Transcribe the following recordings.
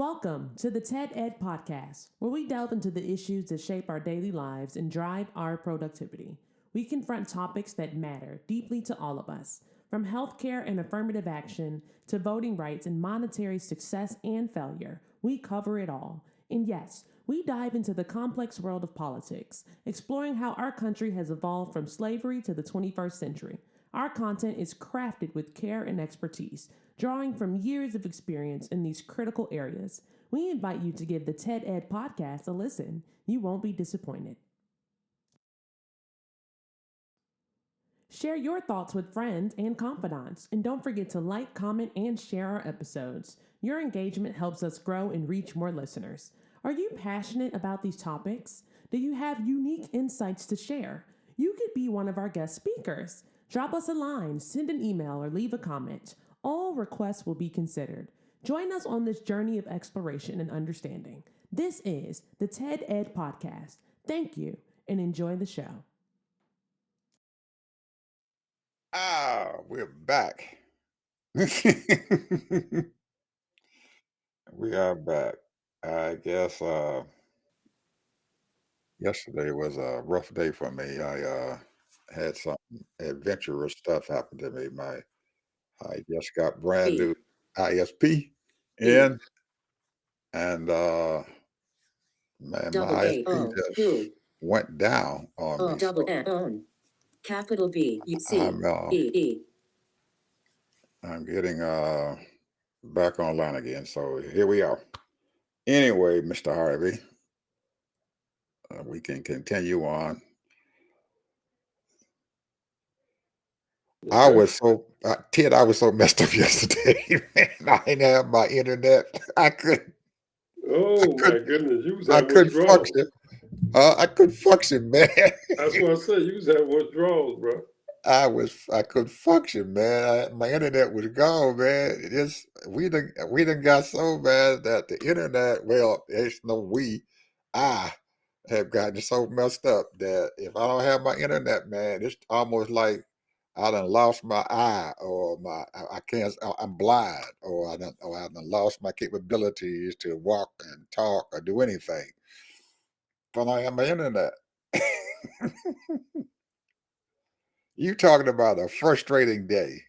Welcome to the TED Ed Podcast, where we delve into the issues that shape our daily lives and drive our productivity. We confront topics that matter deeply to all of us, from healthcare and affirmative action to voting rights and monetary success and failure. We cover it all. And yes, we dive into the complex world of politics, exploring how our country has evolved from slavery to the 21st century. Our content is crafted with care and expertise, drawing from years of experience in these critical areas. We invite you to give the TED Ed podcast a listen. You won't be disappointed. Share your thoughts with friends and confidants, and don't forget to like, comment, and share our episodes. Your engagement helps us grow and reach more listeners. Are you passionate about these topics? Do you have unique insights to share? You could be one of our guest speakers. Drop us a line, send an email, or leave a comment. All requests will be considered. Join us on this journey of exploration and understanding. This is the TED Ed Podcast. Thank you and enjoy the show. We're back. We are back. I guess yesterday was a rough day for me. I had some adventurous stuff happen to me. I just got brand new ISP in, and man, my Double A ISP O just U went down on O me. double So N O capital B U C I'm E E. I'm getting back online again. So here we are. Anyway, Mr. Harvey, we can continue on. Ted, I was so messed up yesterday, man. I didn't have my internet. I couldn't, I Oh my couldn't, goodness, you was I having couldn't withdrawals. function. I couldn't function, man. That's what I said. You was having withdrawals, bro. I couldn't function, man. My internet was gone, man. We done got so bad that the internet, well, it's no we, I have gotten so messed up that if I don't have my internet, man, it's almost like I done lost my eye, or I can't, I'm blind, or I done lost my capabilities to walk and talk or do anything. But I have my internet. You talking about a frustrating day.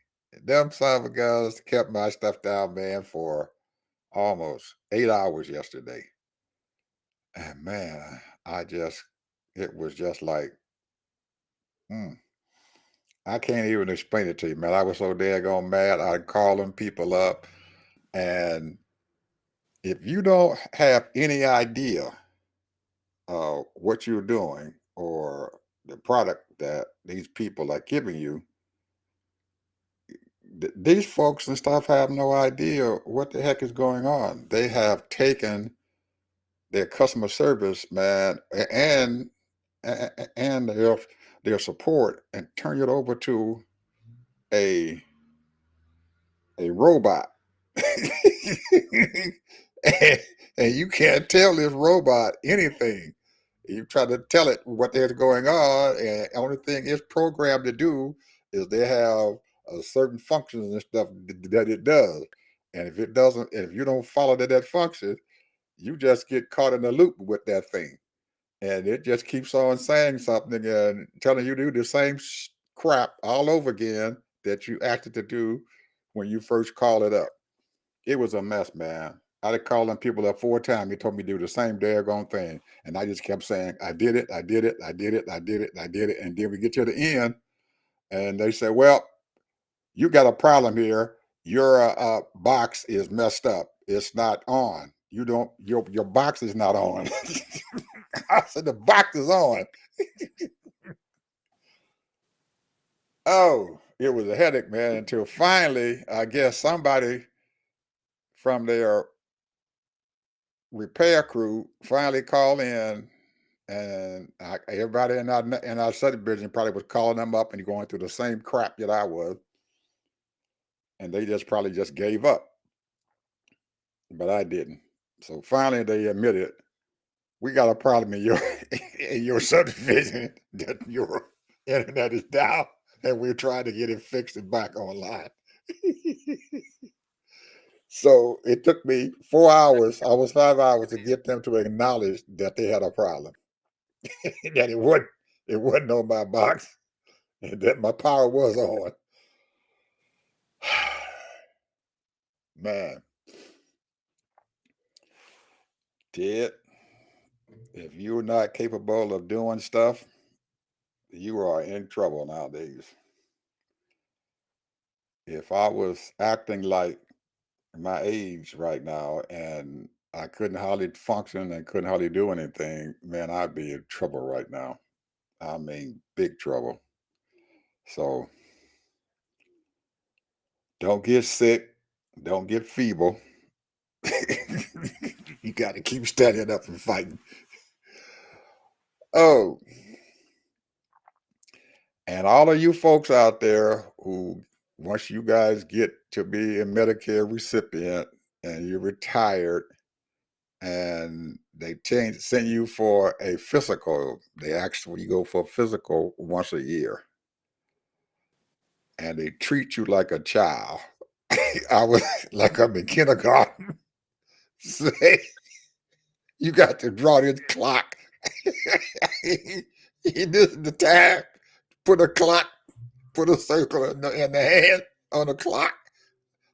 Them son of a guns kept my stuff down, man, for almost 8 hours yesterday. And man, it was just like, mm, I can't even explain it to you, man. I was so daggone mad. I'd calling people up. And if you don't have any idea of what you're doing or the product that these people are giving you, these folks and stuff have no idea what the heck is going on. They have taken their customer service, man, and their support and turned it over to a robot. and, and you can't tell this robot anything. You try to tell it what is going on, and the only thing it's programmed to do is they have certain functions and stuff that it does. And if it doesn't, if you don't follow that function, you just get caught in a loop with that thing. And it just keeps on saying something and telling you to do the same crap all over again that you acted to do when you first call it up. It was a mess, man. I had calling people up 4 times. He told me to do the same daggone thing. And I just kept saying, I did it, I did it, I did it, I did it, I did it. And then we get to the end and they say, well, you got a problem here. Your box is messed up. It's not on. You don't, your box is not on. I said, the box is on. Oh, it was a headache, man, until finally, I guess somebody from their repair crew finally called in, and everybody in our subdivision probably was calling them up and going through the same crap that I was, and they just probably just gave up, but I didn't. So finally, they admitted we got a problem in your in your subdivision that your internet is down, and we're trying to get it fixed and back online. So it took me 4 hours, almost 5 hours, to get them to acknowledge that they had a problem, that it wasn't on my box, and that my power was on. Man, Ted, if you're not capable of doing stuff, you are in trouble nowadays. If I was acting like my age right now and I couldn't hardly function and couldn't hardly do anything, man, I'd be in trouble right now. I mean, big trouble. So don't get sick, don't get feeble. You got to keep standing up and fighting. Oh, and all of you folks out there who, once you guys get to be a Medicare recipient and you're retired and they send you for a physical, they actually go for a physical once a year and they treat you like a child. I was like I'm in kindergarten. Say, you got to draw this clock. This is the time. Put a clock, put a circle in the hand on the clock.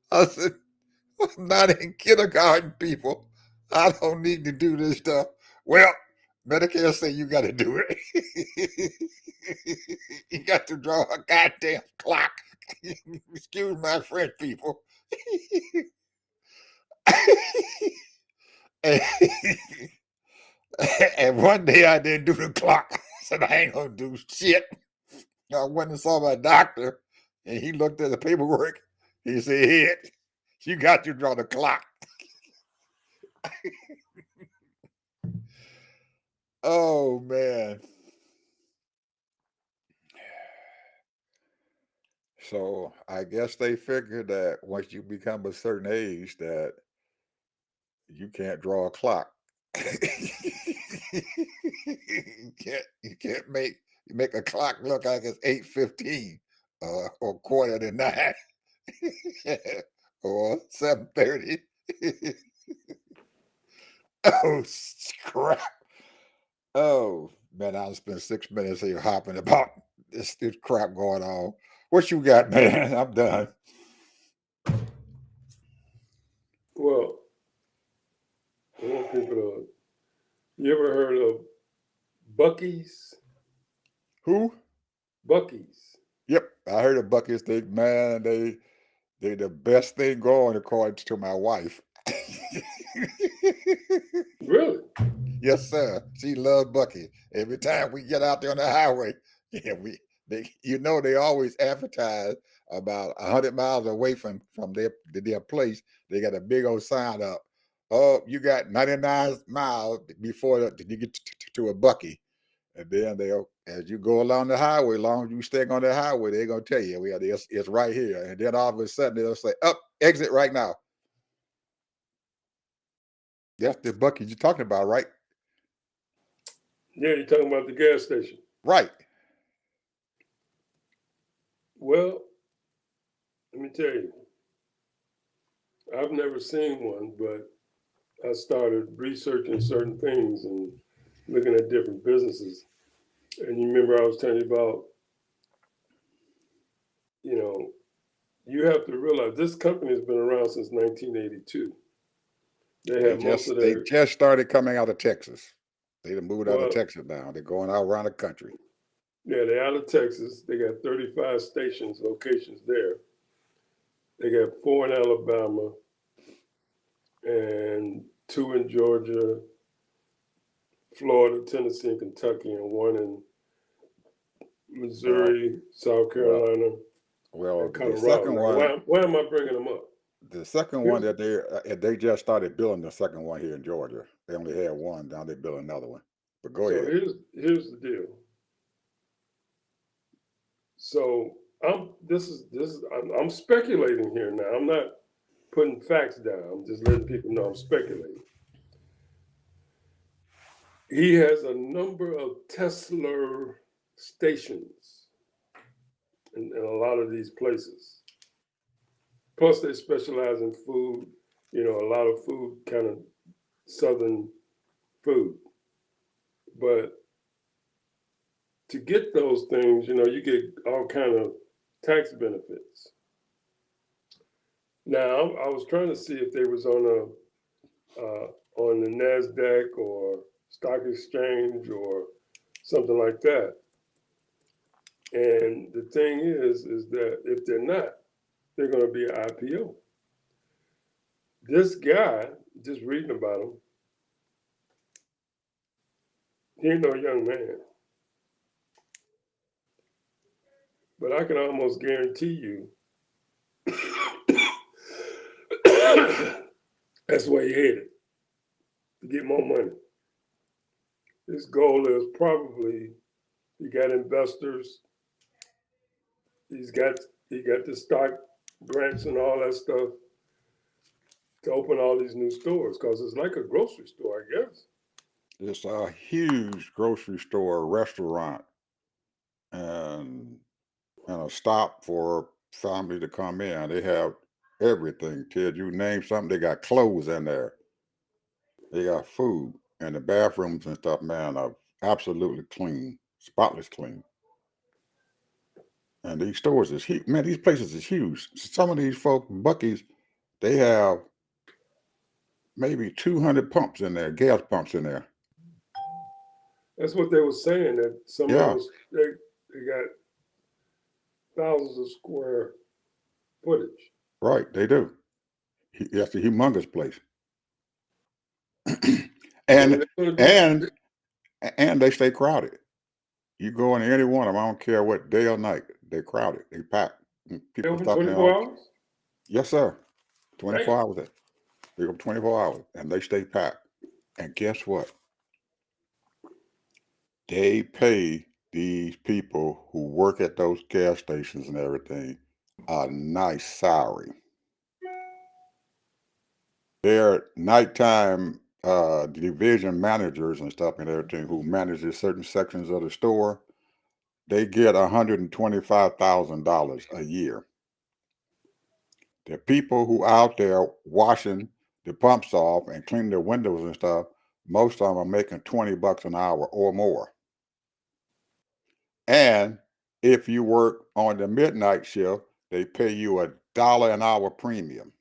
I said, I'm not in kindergarten, people. I don't need to do this stuff. Well, Medicare say you got to do it. You got to draw a goddamn clock. Excuse my French, people. and, and one day I didn't do the clock. I said, I ain't going to do shit. I went and saw my doctor, and he looked at the paperwork. He said, "Hey, you got to draw the clock." Oh man. So I guess they figured that once you become a certain age that you can't draw a clock. You can't make a clock look like it's 8:15 or quarter to 9 or 7:30. Oh crap. Oh man, I'll spend 6 minutes here hopping about this crap going on. What you got, man? I'm done. Well, I want people to. You ever heard of Bucky's? Who? Bucky's. Yep, I heard of Bucky's thing, man. They the best thing going according to my wife. Really? Yes, sir. She loves Bucky. Every time we get out there on the highway, yeah, they always advertise about 100 miles away from their place. They got a big old sign up. Oh, you got 99 miles before you get to a Bucky. And then as you go along the highway, as long as you stay on the highway, they're gonna tell you, it's right here. And then all of a sudden they'll say, "Up, exit right now." That's the Bucky you're talking about, right? Yeah, you're talking about the gas station. Right. Well, let me tell you, I've never seen one, but I started researching certain things and looking at different businesses. And you remember I was telling you about, you know, you have to realize this company has been around since 1982. They They have most just of they their, just started coming out of Texas. They done moved out of well, Texas now. They're going out around the country. yeah, they're out of Texas. They got 35 stations, locations there. They got 4 in Alabama and 2 in Georgia, Florida, Tennessee, and Kentucky, and 1 in Well, Missouri, South well, Carolina, well. and Colorado. Now, why am I bringing them up? The second one Here's that they just started building the second one here in Georgia. They only had one. Now they build another one. But go so ahead. here's the deal. So I'm speculating here now. I'm not putting facts down. I'm just letting people know I'm speculating. He has a number of Tesla stations in a lot of these places. Plus, they specialize in food a lot of food, kind of Southern food. But to get those things, you get all kind of tax benefits. Now, I was trying to see if they was on the NASDAQ or stock exchange or something like that. And the thing is that if they're not, they're going to be an IPO. This guy, just reading about him, he ain't no young man. But I can almost guarantee you that's where he headed, to get more money. His goal is probably, he got investors, he got the stock grants and all that stuff to open all these new stores, because it's like a grocery store, I guess. It's a huge grocery store, restaurant, and a stop for family to come in. They have everything. Ted, you name something, they got clothes in there. They got food. And the bathrooms and stuff, man, are absolutely clean, spotless clean. And these stores is huge. Man, these places is huge. Some of these folk, Buc-ee's, they have maybe 200 pumps in there, gas pumps in there. That's what they were saying, that some of Yeah, those, they got thousands of square footage. right. They do. That's a humongous place. And and they're going to do, and they stay crowded. You go in any one of them, I don't care what day or night, they're crowded. They packed. they People open stop there 24 all. hours? Yes, sir. Damn. 24 hours. They open 24 hours, and they stay packed. And guess what? They pay these people who work at those gas stations and everything a nice salary. They're nighttime division managers and stuff and everything who manages certain sections of the store. They get $125,000 a year. The people who out there washing the pumps off and cleaning their windows and stuff, most of them are making $20 an hour or more. And if you work on the midnight shift, they pay you $1 an hour premium.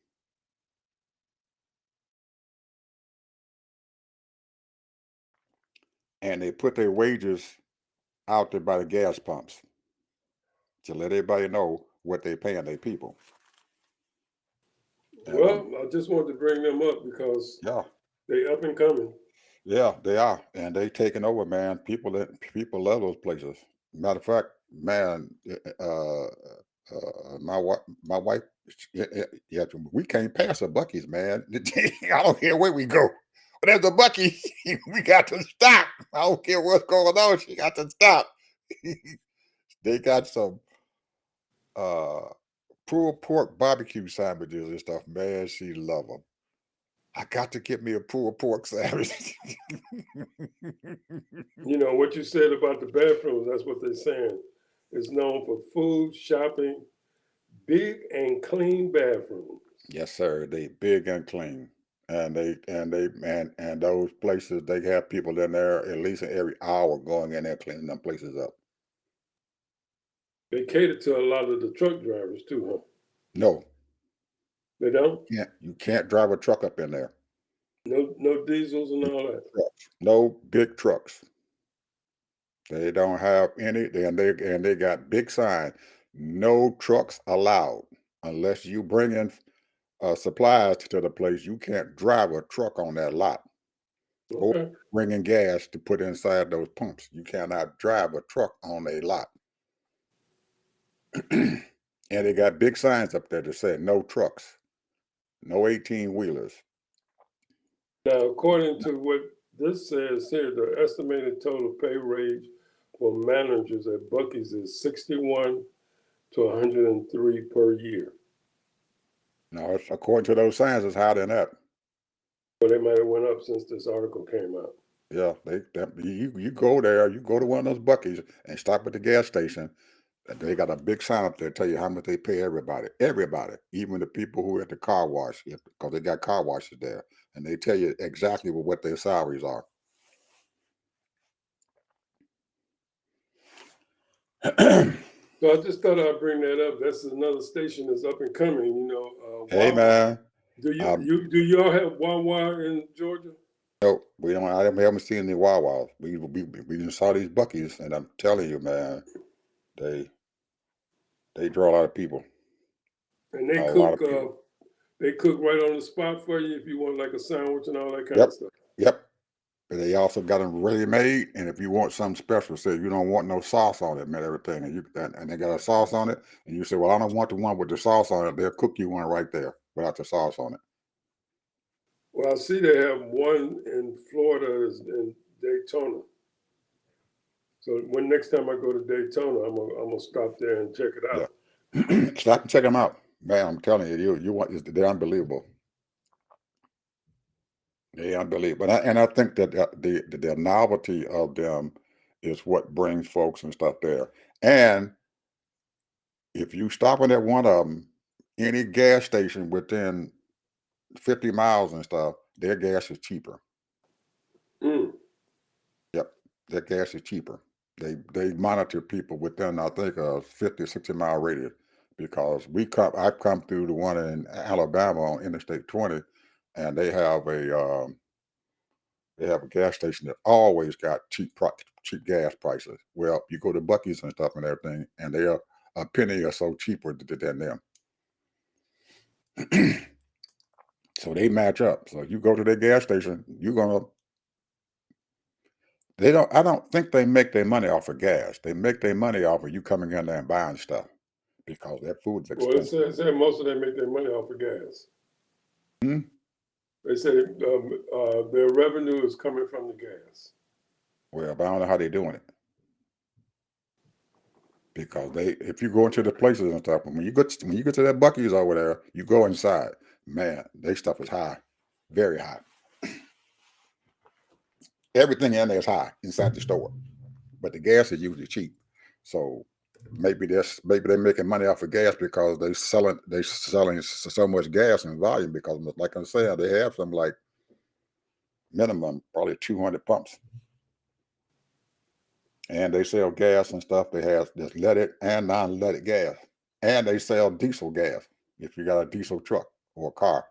And they put their wages out there by the gas pumps to let everybody know what they're paying their people. And Well, I just wanted to bring them up because yeah, they up and coming. yeah, they are, and they taking over, man. People love those places. Matter of fact, man, my wife, yeah, we can't pass a Buc-ee's, man. I don't care where we go. But there's a Buc-ee's, we got to stop. I don't care what's going on. She got to stop. They got some uh pulled pork barbecue sandwiches and stuff, man. She love them. I got to get me a pulled pork sandwich. What you said about the bathrooms, that's what they're saying. It's known for food, shopping, big and clean bathrooms. Yes, sir. They big and clean, and those places they have people in there at least every hour going in there cleaning them places up. They cater to a lot of the truck drivers too, huh? No, They don't? you can't drive a truck up in there. No diesels and all that. Trucks, no big trucks. They don't have any, and they got big sign, no trucks allowed unless you bring in supplies to the place. You can't drive a truck on that lot or Okay. bringing gas to put inside those pumps. You cannot drive a truck on a lot. And they got big signs up there that say no trucks, no 18 wheelers. Now, according to what this says here, the estimated total pay range for managers at Buc-ee's is 61 to 103 per year. No, it's according to those signs, it's higher than that. So they might have went up since this article came out. Yeah, you go there, you go to one of those Buc-ee's and stop at the gas station. They got a big sign up there tell you how much they pay everybody. Everybody, even the people who are at the car wash, because they got car washes there, and they tell you exactly what their salaries are. So I just thought I'd bring that up. That's another station that's up and coming. You know, Hey Wawa. man, Do um, do y'all have Wawa in Georgia? no, we don't. We haven't seen any Wawas. We just saw these Buckies, and I'm telling you, man, they they draw a lot of people. And A lot of people. they cook right on the spot for you if you want like a sandwich and all that kind Yep, of stuff. yep. But they also got them ready made, and if you want something special, say you don't want no sauce on it, man, everything, and they got a sauce on it, and you say, well, I don't want the one with the sauce on it. They'll cook you one right there without the sauce on it. Well, I see they have one in Florida is in Daytona. So when next time I go to Daytona, I'm gonna stop there and check it Yeah, out. stop and check them out, man. I'm telling you, you want they're unbelievable. They're unbelievable, and I think that the novelty of them is what brings folks and stuff there. And if you stop at one of them, any gas station within 50 miles and stuff, their gas is cheaper. Mm. Yep, their gas is cheaper. They monitor people within, I think, a 50, 60-mile radius, because I've come through the one in Alabama on Interstate 20, and they have a gas station that always got cheap gas prices. Well, you go to Bucky's and stuff and everything, and they are a penny or so cheaper than them. So they match up. So you go to their gas station, I don't think they make their money off of gas. They make their money off of you coming in there and buying stuff, because that food's Well, expensive. it said most of them make their money off of gas. Hmm? They said their revenue is coming from the gas. Well, but I don't know how they're doing it, because if you go into the places and stuff, when you get to that Bucky's over there, you go inside, man, their stuff is high, very high. Everything in there is high inside the store, but the gas is usually cheap. So maybe they're making money off of gas because they selling so much gas in volume, because like I said, they have some like minimum probably 200 pumps, and they sell gas and stuff. They have just leaded and non-leaded gas, and they sell diesel gas if you got a diesel truck or a car.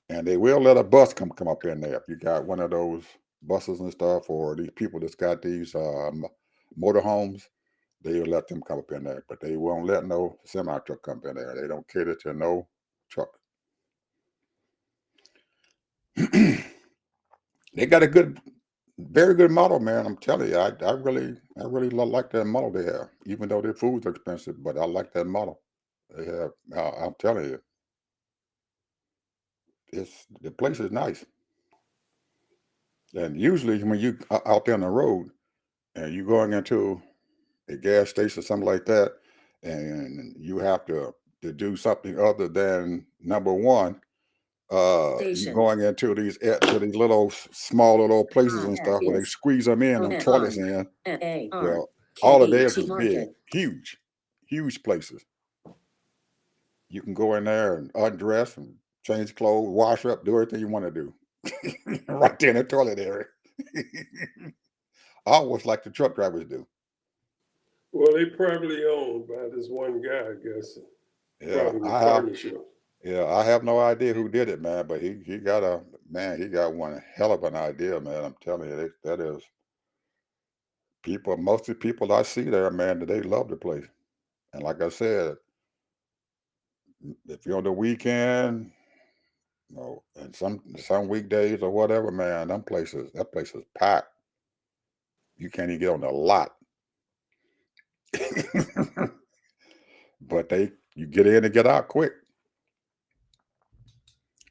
And they will let a bus come up in there if you got one of those buses and stuff, or these people that's got these motorhomes. They'll let them come up in there, but they won't let no semi truck come in there. They don't cater to no truck. They got a very good model, man. I'm telling you, I really like that model they have, even though their food's expensive. But I like that model they have. I'm telling you, the place is nice. And usually, when you out there on the road and you going into a gas station or something like that, and you have to do something other than number one, you Station. going into these little small little places and stuff where they Yes. squeeze them in, them toilets On. in. A-R. Well, all of theirs K-E-T is big, market. huge places. You can go in there and undress and change clothes, wash up, do everything you want to do, right there in the toilet area. Almost like the truck drivers do. Well, they probably owned by this one guy, I guess. Yeah, Probably in partnership. I have no idea who did it, man, but he got one hell of an idea, man. I'm telling you, that is most of the people I see there, man, they love the place. And like I said, if you're on the weekend, and some weekdays or whatever, man, that place is packed. You can't even get on the lot. But you get in and get out quick,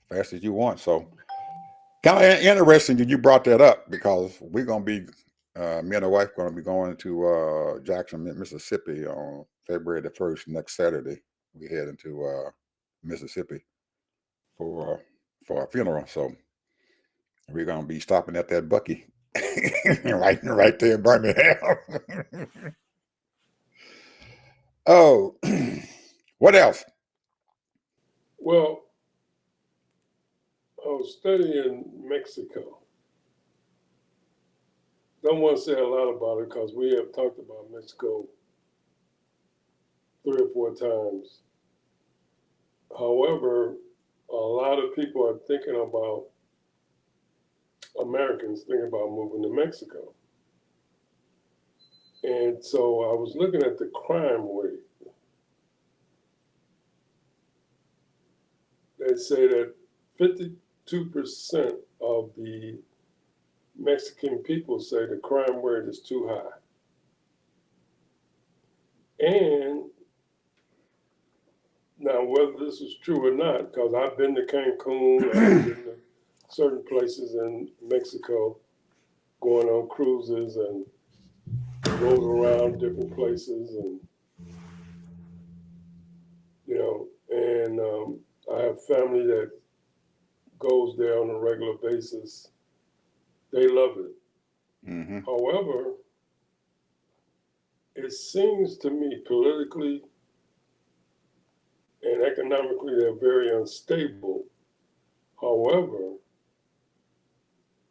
fast as you want. So kind of interesting that you brought that up, because we're gonna be me and the wife gonna be going to Jackson, Mississippi on February the 1st, next Saturday. We head into Mississippi for a funeral. So we're gonna be stopping at that Bucky right there in Birmingham. Oh, what else? Well, I was studying Mexico. Don't want to say a lot about it because we have talked about Mexico 3 or 4 times. However, a lot of people are thinking about, Americans thinking about moving to Mexico. And so I was looking at the crime rate. They say that 52% of the Mexican people say the crime rate is too high. And now, whether this is true or not, because I've been to Cancun, I've been to certain places in Mexico, going on cruises and rode around different places, and I have family that goes there on a regular basis. They love it. Mm-hmm. However, it seems to me politically and economically they're very unstable. However,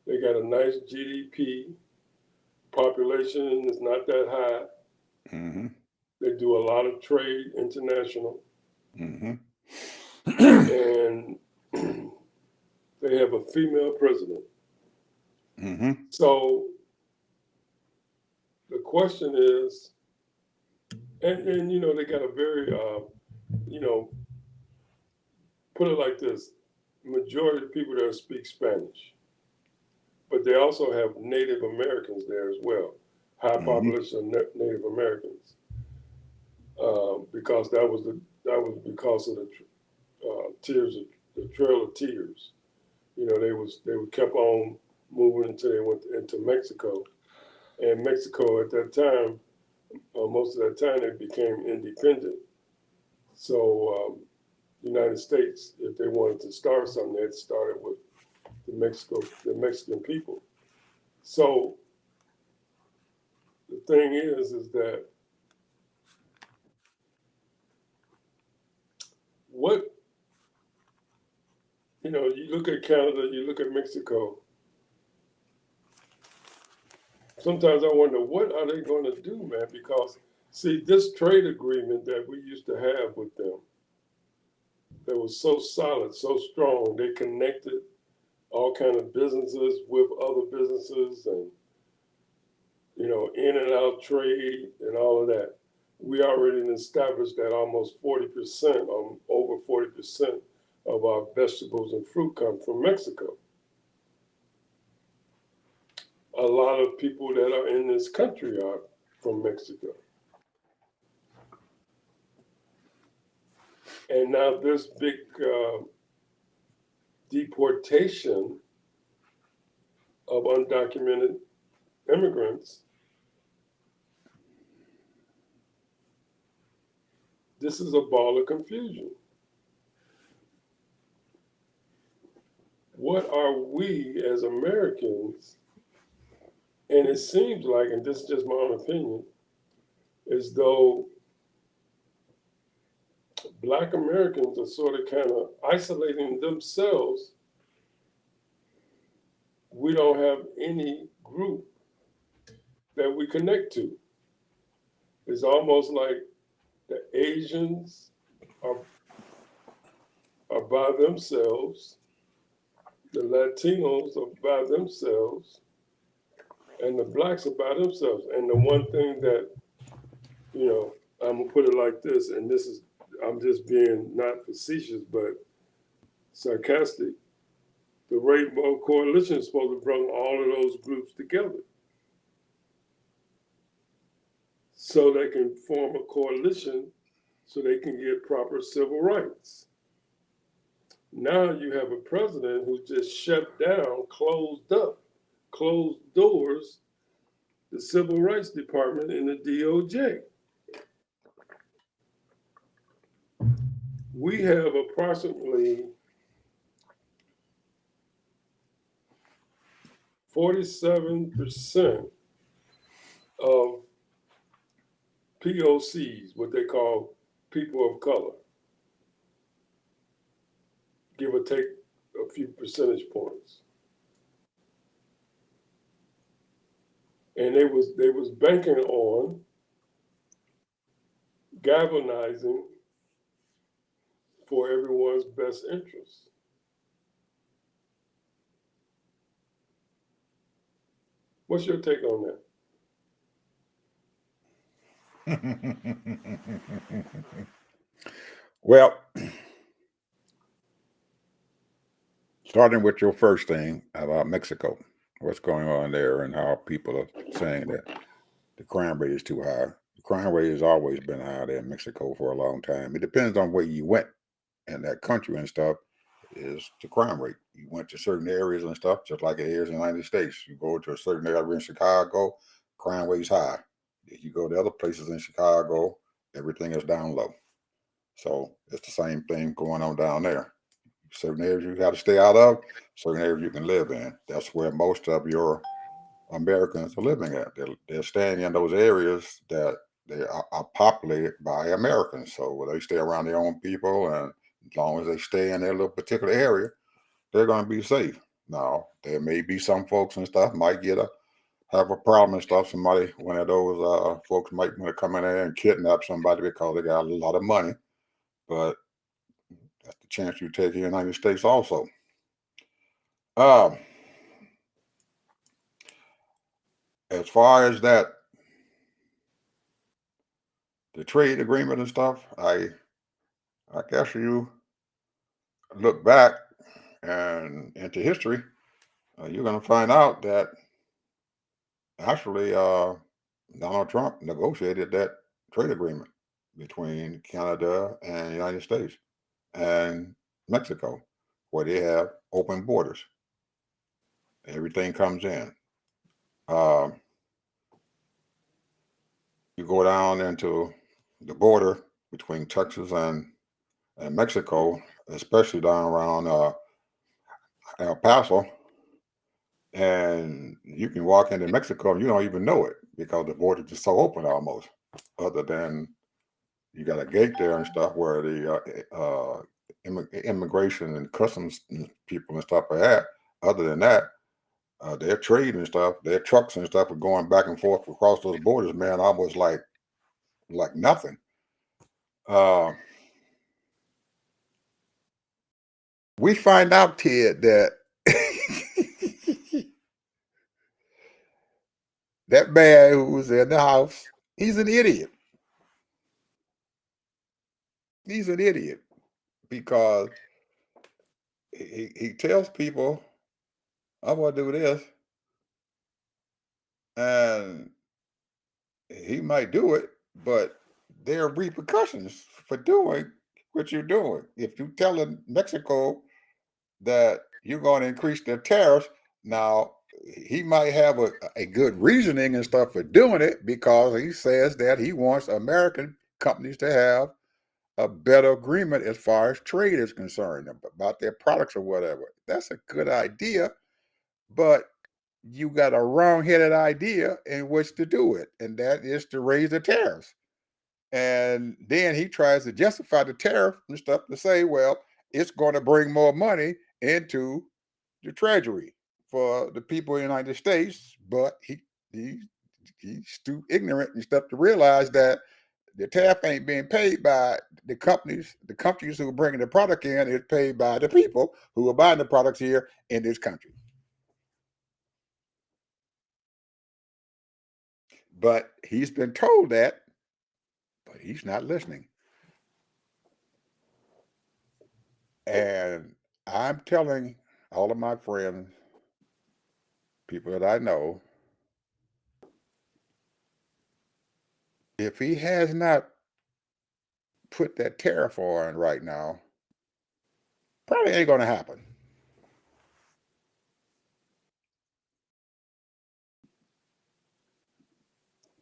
they got a nice GDP. Population is not that high. Mm-hmm. They do a lot of trade, international, Mm-hmm. and they have a female president. Mm-hmm. So the question is, and they got a very, put it like this: majority of people there speak Spanish, but they also have Native Americans there as well. High Mm-hmm. population of Native Americans, because that was because of the tears, the Trail of Tears. They kept on moving until they went into Mexico, and Mexico at that time, most of that time, they became independent. So United States, if they wanted to start something, they had started with the Mexican people. So the thing is that what you look at Canada, you look at Mexico. Sometimes I wonder what are they going to do, man? Because see, this trade agreement that we used to have with them, that was so solid, so strong, they connected all kind of businesses with other businesses, and in and out trade and all of that. We already established that almost 40%, over 40% of our vegetables and fruit come from Mexico. A lot of people that are in this country are from Mexico. And now this big deportation of undocumented immigrants, this is a ball of confusion. What are we as Americans, and it seems like, and this is just my own opinion, as though Black Americans are sort of kind of isolating themselves. We don't have any group that we connect to. It's almost like the Asians are by themselves, the Latinos are by themselves, and the Blacks are by themselves. And the one thing that, I'm gonna put it like this, and I'm just being not facetious, but sarcastic. The Rainbow Coalition is supposed to bring all of those groups together so they can form a coalition so they can get proper civil rights. Now you have a president who just shut down, closed doors, the Civil Rights Department and the DOJ. We have approximately 47% of POCs, what they call people of color, give or take a few percentage points. And they was banking on galvanizing for everyone's best interest. What's your take on that? Well, starting with your first thing about Mexico, what's going on there and how people are saying that the crime rate is too high. The crime rate has always been high there in Mexico for a long time. It depends on where you went in that country and stuff is the crime rate. You went to certain areas and stuff, just like it is in the United States. You go to a certain area in Chicago, crime rate's high. If you go to other places in Chicago, everything is down low. So it's the same thing going on down there. Certain areas you got to stay out of, certain areas you can live in. That's where most of your Americans are living at. They're staying in those areas that they are populated by Americans. So they stay around their own people, and as long as they stay in their little particular area, they're going to be safe. Now, there may be some folks and stuff might have a problem and stuff. One of those folks might want to come in there and kidnap somebody because they got a lot of money. But that's the chance you take in the United States also. As far as that, the trade agreement and stuff, I guess you look back and into history, you're going to find out that actually Donald Trump negotiated that trade agreement between Canada and the United States and Mexico, where they have open borders. Everything comes in. You go down into the border between Texas and Mexico, especially down around El Paso, and you can walk into Mexico and you don't even know it because the border is just so open almost. Other than you got a gate there and stuff where the immigration and customs people and stuff are at. Other than that, their trade and stuff, their trucks and stuff are going back and forth across those borders, man, almost like nothing. We find out, Ted, that that man who was in the house, he's an idiot. He's an idiot because he tells people, I'm going to do this, and he might do it, but there are repercussions for doing what you're doing. If you're telling Mexico that you're going to increase their tariffs, now he might have a good reasoning and stuff for doing it because he says that he wants American companies to have a better agreement as far as trade is concerned about their products or whatever. That's a good idea, but you got a wrong-headed idea in which to do it, and that is to raise the tariffs. And then he tries to justify the tariff and stuff to say, well, it's going to bring more money into the treasury for the people in the United States, but he's too ignorant and stuff to realize that the tariff ain't being paid by the companies. The companies who are bringing the product in is paid by the people who are buying the products here in this country. But he's been told that, but he's not listening. And I'm telling all of my friends, people that I know, if he has not put that tariff on right now, probably ain't going to happen.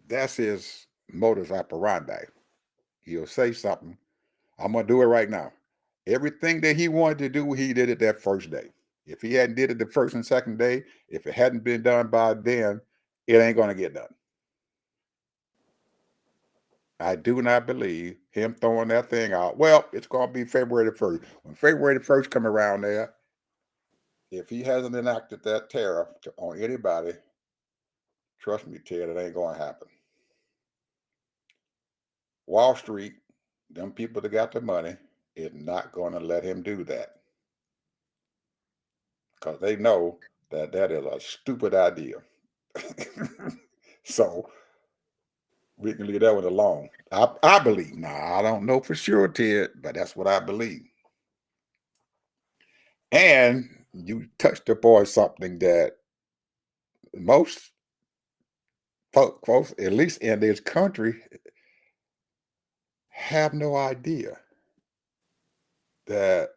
That's his modus operandi. He'll say something. I'm going to do it right now. Everything that he wanted to do, he did it that first day. If he hadn't did it the first and second day, if it hadn't been done by then, it ain't going to get done. I do not believe him throwing that thing out. Well, it's going to be February the 1st. When February the 1st come around there, if he hasn't enacted that tariff on anybody, trust me, Ted, it ain't going to happen. Wall Street, them people that got the money, is not going to let him do that because they know that that is a stupid idea. So we can leave that one alone. I believe. Now, I don't know for sure, Ted, but that's what I believe. And you touched upon something that most folks, at least in this country, have no idea that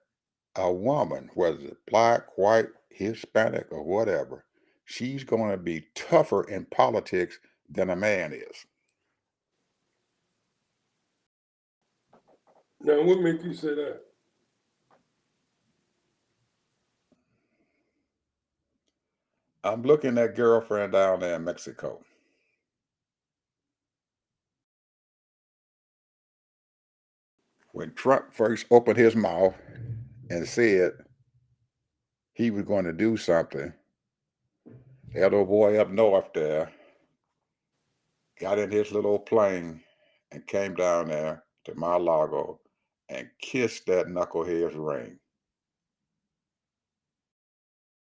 a woman, whether it's black, white, Hispanic, or whatever, she's going to be tougher in politics than a man is. Now, what makes you say that? I'm looking at girlfriend down there in Mexico. When Trump first opened his mouth and said he was going to do something, that old boy up north there got in his little plane and came down there to Mar-a-Lago and kissed that knucklehead's ring.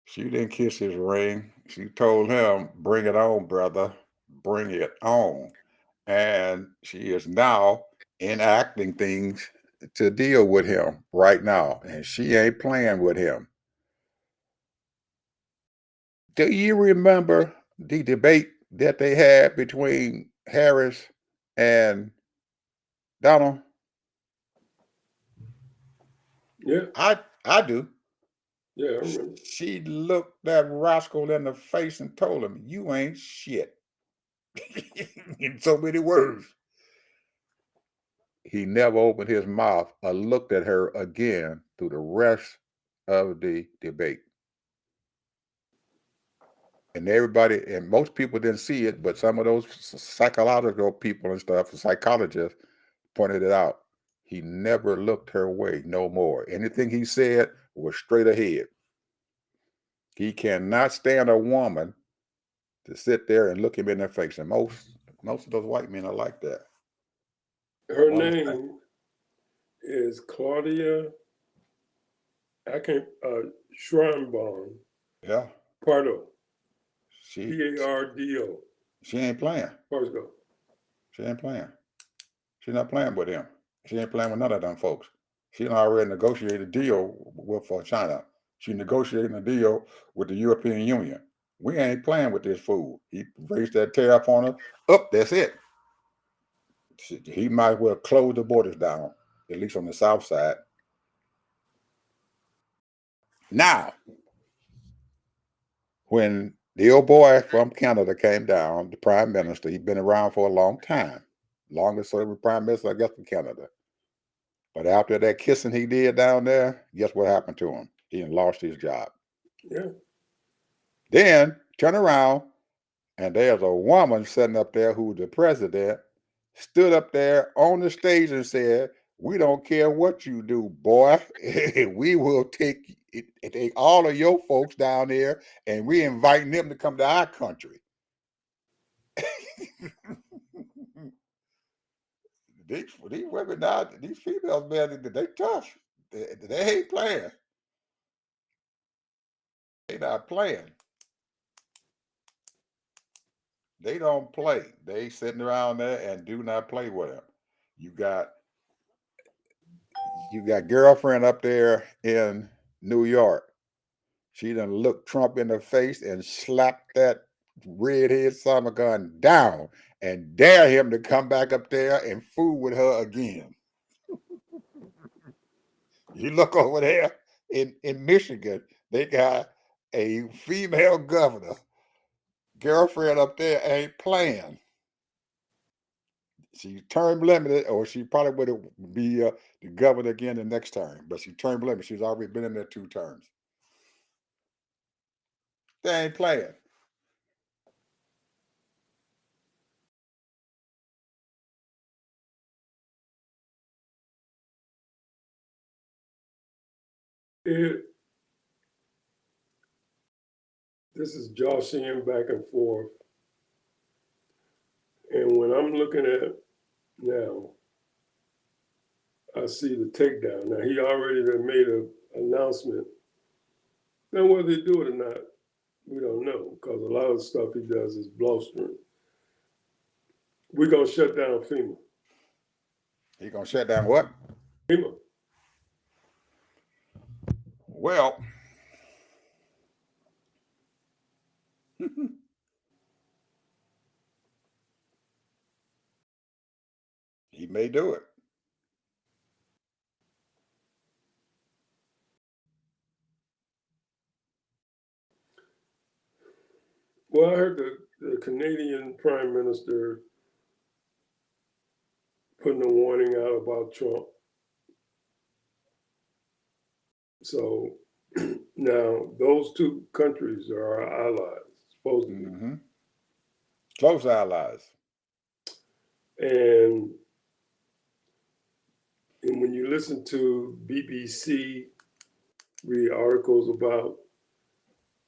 She didn't kiss his ring. She told him, "Bring it on, brother. Bring it on." And she is now enacting things to deal with him right now. And she ain't playing with him. Do you remember the debate that they had between Harris and Donald? Yeah, I do. yeah, I remember. She looked that rascal in the face and told him, "You ain't shit." In so many words. He never opened his mouth or looked at her again through the rest of the debate. And everybody, and most people didn't see it, but some of those psychological people and stuff, psychologists, pointed it out. He never looked her way no more. Anything he said was straight ahead. He cannot stand a woman to sit there and look him in the face. And most of those white men are like that. Her One thing. name is Claudia, I can't, Schronbaum Yeah. Pardo, She Pardo. she ain't playing. Pardo. She ain't playing. She's not playing with him. She ain't playing with none of them folks. She done already negotiated a deal with China. She negotiating a deal with the European Union. We ain't playing with this fool. He raised that tariff on her. Up, that's it. He might as well close the borders down, at least on the south side. Now, when the old boy from Canada came down, the prime minister, he'd been around for a long time. Longest serving prime minister, I guess, in Canada. But after that kissing he did down there, guess what happened to him? He lost his job. Yeah. Then turn around, and there's a woman sitting up there who's the president, stood up there on the stage and said, "We don't care what you do, boy. We will take all of your folks down there, and we inviting them to come to our country." these women now, these females, man, they tough. They ain't playing. They not playing. They don't play. They sitting around there and do not play with him. You got girlfriend up there in New York. She done looked Trump in the face and slapped that redhead son of a gun down and dare him to come back up there and fool with her again. You look over there in Michigan, they got a female governor. Girlfriend up there ain't playing. She term limited, or she probably would be the governor again the next term. But she term limited. She's already been in there 2 terms. They ain't playing. This is joshing back and forth. And when I'm looking at now, I see the takedown. Now, he already made an announcement. Now, whether they do it or not, we don't know, because a lot of the stuff he does is blustering. We're going to shut down FEMA. He gonna shut down what? FEMA. Well, he may do it. Well, I heard the Canadian Prime Minister putting a warning out about Trump. So now those two countries are our allies, supposed to be. Mm-hmm. Close allies. And when you listen to BBC, read articles about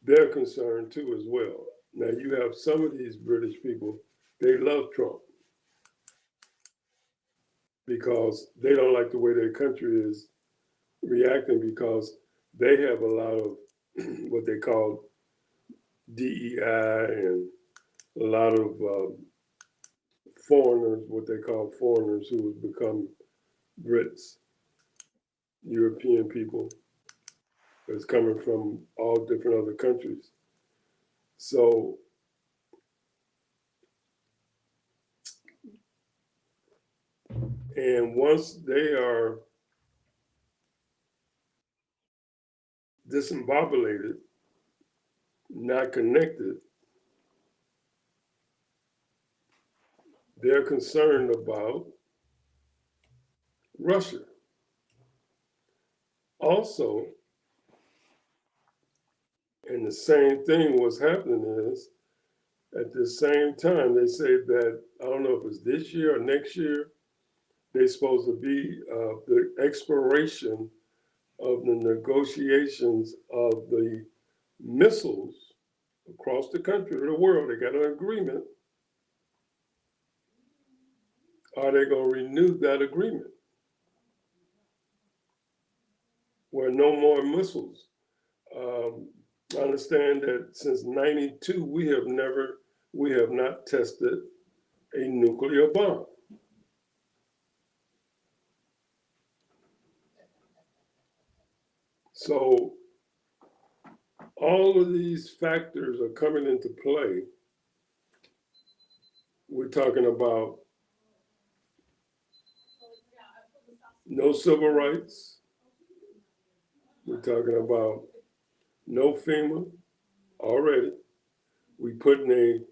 their concern too as well. Now you have some of these British people, they love Trump because they don't like the way their country is reacting, because they have a lot of what they call DEI and a lot of foreigners, what they call foreigners who have become Brits, European people that's coming from all different other countries. So and once they are discombobulated, not connected, they're concerned about Russia. Also, and the same thing was happening is, at the same time, they say that, I don't know if it's this year or next year, they're supposed to be the expiration of the negotiations of the missiles across the country or the world. They got an agreement. Are they going to renew that agreement? Where no more missiles. I understand that since '92, we have not tested a nuclear bomb. So all of these factors are coming into play. We're talking about no civil rights. We're talking about no FEMA already. We putting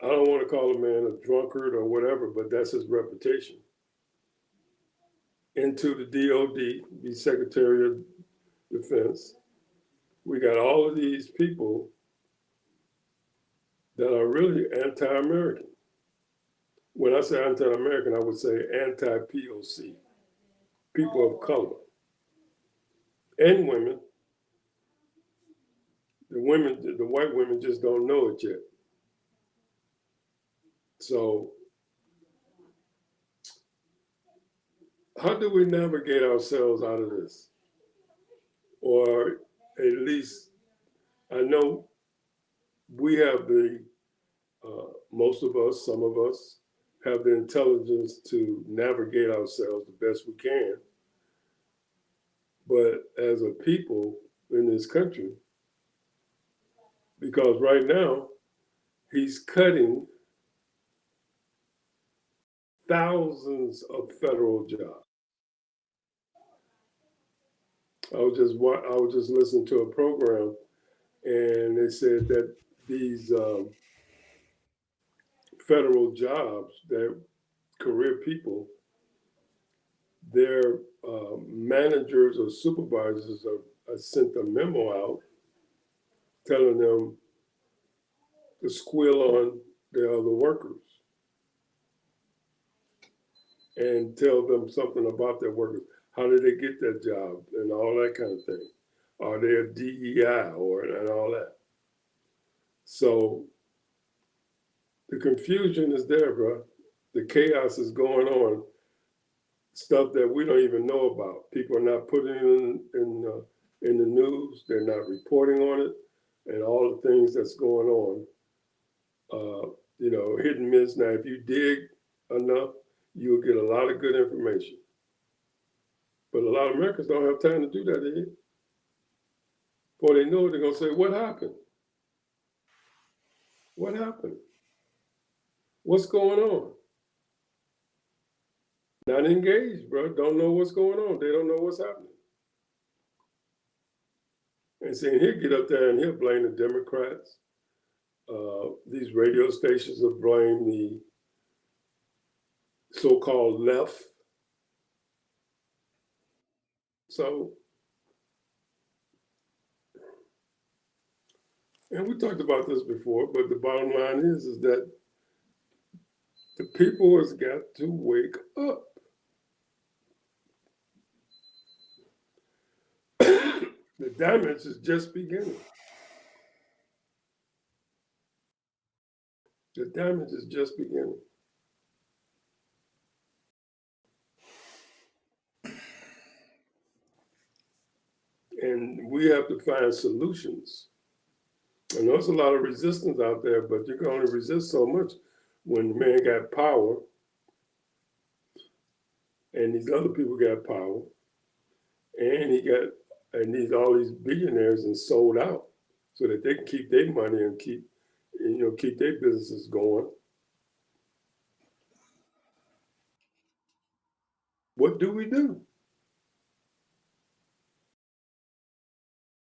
I don't want to call a man a drunkard or whatever, but that's his reputation, into the DOD, the Secretary of Defense. We got all of these people that are really anti-American. When I say anti-American, I would say anti-POC, people of color, and women. The white women just don't know it yet. So how do we navigate ourselves out of this? Or at least, I know we have most of us, some of us, have the intelligence to navigate ourselves the best we can. But as a people in this country, because right now he's cutting thousands of federal jobs. I was just listening to a program, and they said that these federal jobs, that career people, their managers or supervisors are sent a memo out telling them to squeal on their other workers and tell them something about their workers. How did they get that job and all that kind of thing? Are they a DEI and all that? So the confusion is there, bro. The chaos is going on. Stuff that we don't even know about. People are not putting it in the news. They're not reporting on it, and all the things that's going on. Hit and miss. Now, if you dig enough, you'll get a lot of good information. But a lot of Americans don't have time to do that, Ed. Before they know it, they're gonna say, "What happened? What happened? What's going on?" Not engaged, bro. Don't know what's going on. They don't know what's happening. And saying he'll get up there and he'll blame the Democrats. These radio stations will blame the so-called left. So, and we talked about this before, but the bottom line is that the people has got to wake up. The damage is just beginning. The damage is just beginning. And we have to find solutions. I know there's a lot of resistance out there, but you can only resist so much when the man got power and these other people got power and all these billionaires and sold out so that they can keep their money and keep their businesses going. What do we do?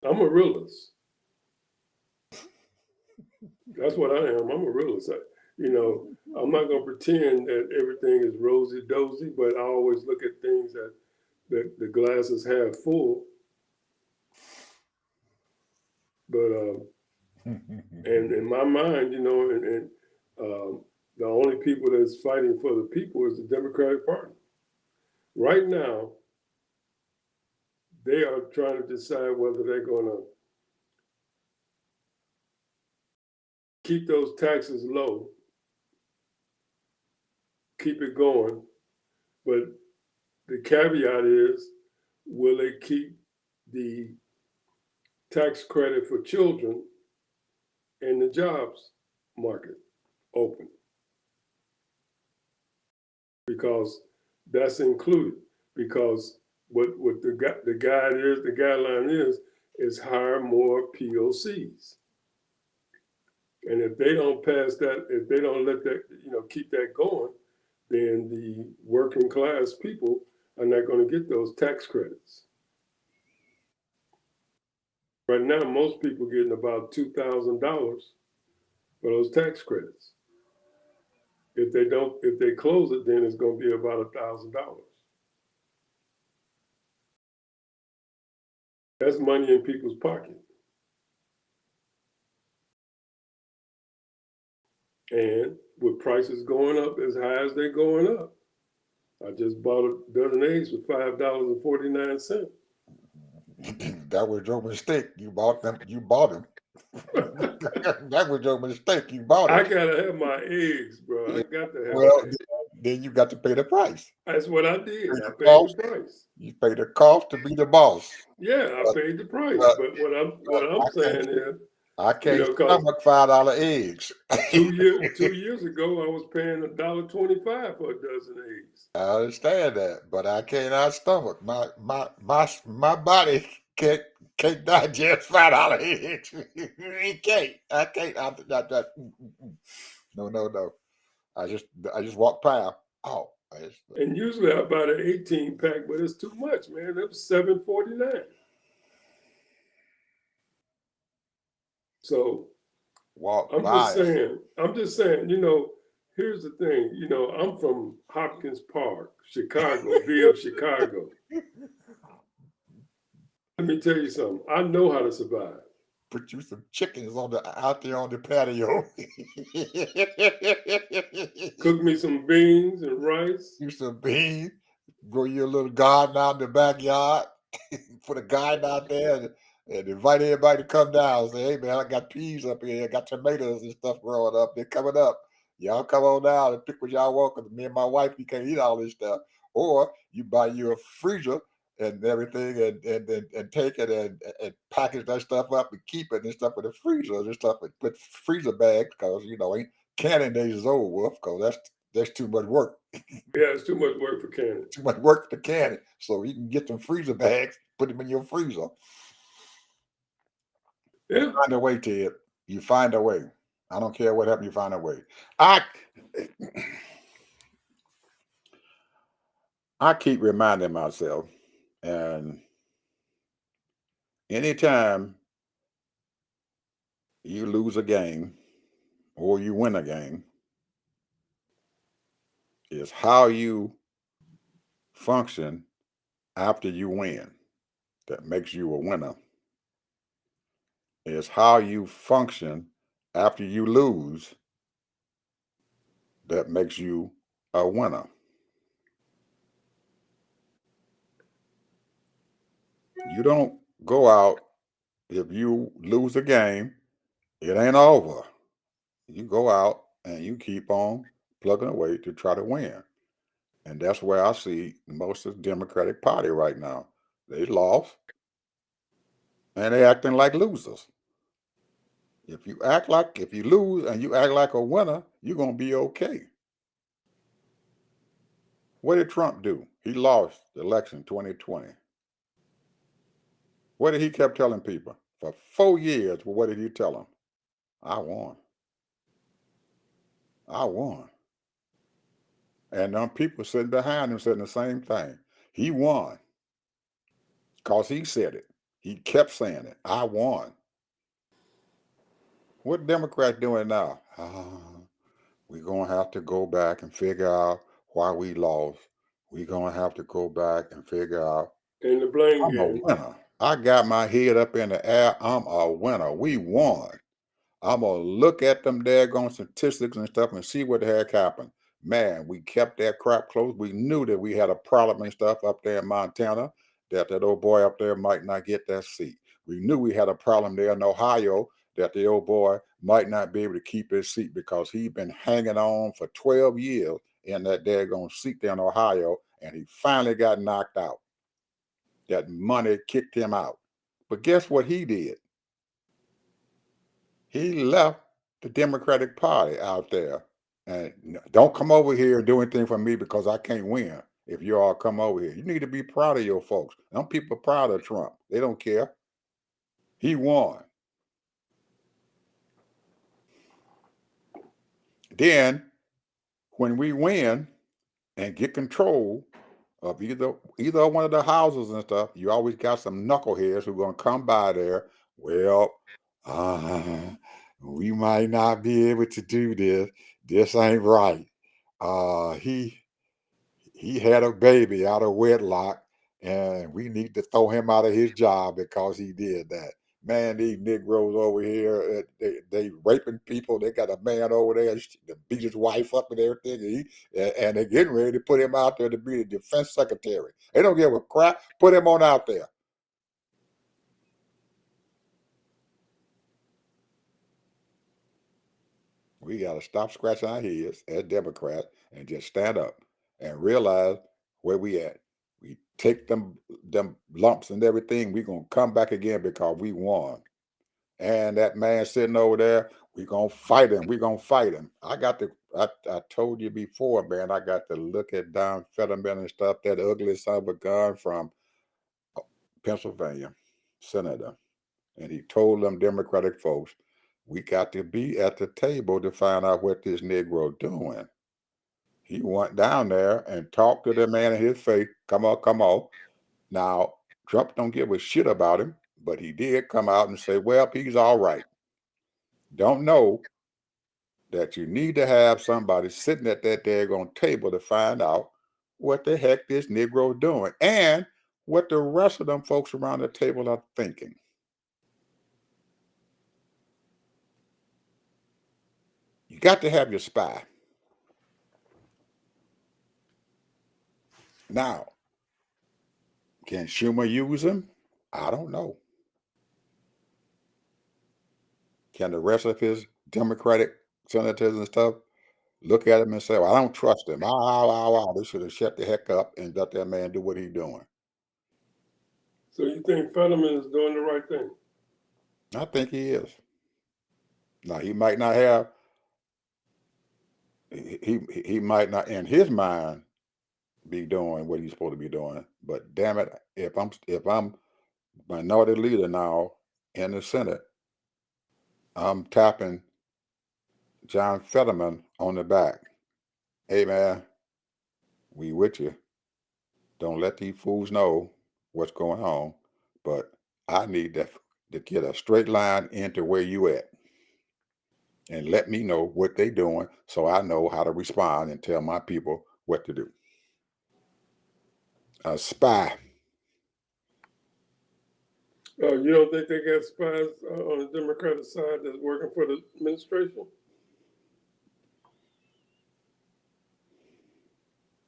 I'm a realist. That's what I am. I'm a realist. I'm not going to pretend that everything is rosy-dozy, but I always look at things that the glass is half full. But and in my mind, the only people that's fighting for the people is the Democratic Party. Right now, they are trying to decide whether they're going to keep those taxes low, keep it going, but the caveat is, will they keep the tax credit for children and the jobs market open? Because that's included. Because what the guideline is hire more POCs. And if they don't pass that, if they don't let that, keep that going, then the working class people are not going to get those tax credits. Right now, most people are getting about $2,000 for those tax credits. If they close it, then it's going to be about $1,000. That's money in people's pocket. And with prices going up as high as they're going up, I just bought a dozen eggs for $5.49. That was your mistake. You bought them. That was your mistake. You bought it. I gotta have my eggs, bro. I got to have. Well, then you got to pay the price. That's what I did. I paid the price. You paid the cost to be the boss. Yeah, I paid the price. But what I'm saying is, I can't stomach $5 eggs. 2 years ago, I was paying $1.25 for a dozen eggs. I understand that, but I cannot stomach. My body can't digest $5 eggs. It can't. I can't. No. I just walk past. Oh. And usually I buy an 18-pack, but it's too much, man. That was $7.49. So I'm just saying, here's the thing, I'm from Hopkins Park, Chicago, via Chicago. Let me tell you something. I know how to survive. Put you some chickens out there on the patio. Cook me some beans and rice. You some beans. grow your little garden out in the backyard, put a garden out there, and invite everybody to come down and say, hey, man, I got peas up here. I got tomatoes and stuff growing up. They're coming up. Y'all come on down and pick what y'all want because me and my wife, we can't eat all this stuff. Or you buy you a freezer and everything and take it and package that stuff up and keep it and stuff in the freezer and stuff and put freezer bags because, ain't canning days is over, Wolf, because that's too much work. Yeah, it's too much work for canning. Too much work to can it. So you can get some freezer bags, put them in your freezer. Yeah. You find a way, Ted. You find a way. I don't care what happens, you find a way. I keep reminding myself, and anytime you lose a game or you win a game, is how you function after you win that makes you a winner. Is how you function after you lose that makes you a winner. You don't go out if you lose a game, it ain't over. You go out and you keep on plugging away to try to win. And that's where I see most of the Democratic Party right now. They lost and they acting like losers. If you lose and you act like a winner, you're gonna be okay. What did Trump do? He lost the election 2020. What did he kept telling people? For 4 years, well, what did he tell them? I won. I won. And people sitting behind him saying the same thing. He won because he said it. He kept saying it. I won. What Democrats doing now? We're going to have to go back and figure out why we lost. We're going to have to go back and figure out. In the blame I'm a game. winner. I got my head up in the air. I'm a winner. We won. I'm going to look at them daggone statistics and stuff and see what the heck happened. Man, we kept that crap close. We knew that we had a problem and stuff up there in Montana, that old boy up there might not get that seat. We knew we had a problem there in Ohio, that the old boy might not be able to keep his seat because he'd been hanging on for 12 years in that daggone seat there in Ohio, and he finally got knocked out. That money kicked him out. But guess what he did? He left the Democratic Party out there. And don't come over here and do anything for me because I can't win. If you all come over here, you need to be proud of your folks. Some people are proud of Trump. They don't care. He won. Then, when we win and get control of either one of the houses and stuff, you always got some knuckleheads who are going to come by there. Well, uh, we might not be able to do this. This ain't right. He had a baby out of wedlock, and we need to throw him out of his job because he did that. Man, these Negroes over here, they raping people. They got a man over there that beat his wife up and everything, and they're getting ready to put him out there to be the defense secretary. They don't give a crap. Put him on out there. We got to stop scratching our heads as Democrats and just stand up and realize where we at. We take them lumps and everything. We gonna come back again because we won. And that man sitting over there, we gonna fight him. We gonna fight him. I told you before, man. I got to look at Don Fetterman and stuff. That ugly son of a gun from Pennsylvania, senator, and he told them Democratic folks, we got to be at the table to find out what this Negro doing. He went down there and talked to the man in his face. Come on, come on. Now, Trump don't give a shit about him, but he did come out and say, well, he's all right. Don't know that you need to have somebody sitting at that daggone table to find out what the heck this Negro doing and what the rest of them folks around the table are thinking. You got to have your spy. Now, can Schumer use him? I don't know. Can the rest of his Democratic senators and stuff look at him and say, well, I don't trust him. They should have shut the heck up and let that man do what he's doing. So you think Fetterman is doing the right thing? I think he is. Now, he might not have, he might not, in his mind, be doing what he's supposed to be doing. But damn it, if I'm minority leader now in the Senate, I'm tapping John Fetterman on the back. Hey man, we with you. Don't let these fools know what's going on. But I need to get a straight line into where you at. And let me know what they doing so I know how to respond and tell my people what to do. A spy. You don't think they got spies on the Democratic side that's working for the administration?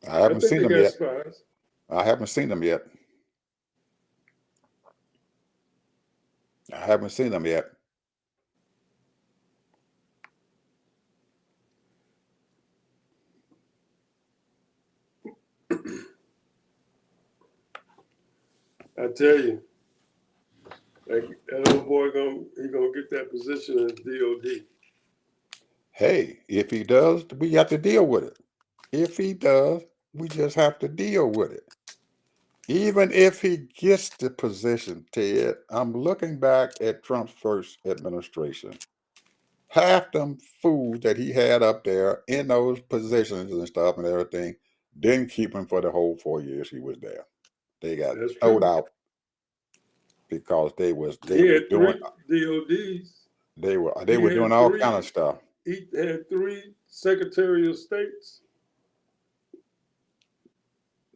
I I haven't think seen they them got yet. spies. I haven't seen them yet. I haven't seen them yet. I tell you, like, that old boy he gonna get that position in DOD. Hey, if he does, we have to deal with it. If he does, we just have to deal with it. Even if he gets the position, Ted, I'm looking back at Trump's first administration. Half them fools that he had up there in those positions and stuff and everything didn't keep him for the whole 4 years he was there. They got That's thrown true. out because they was He had doing 3 DODs. they He were doing had all kind of three. stuff. He had 3 Secretary of States.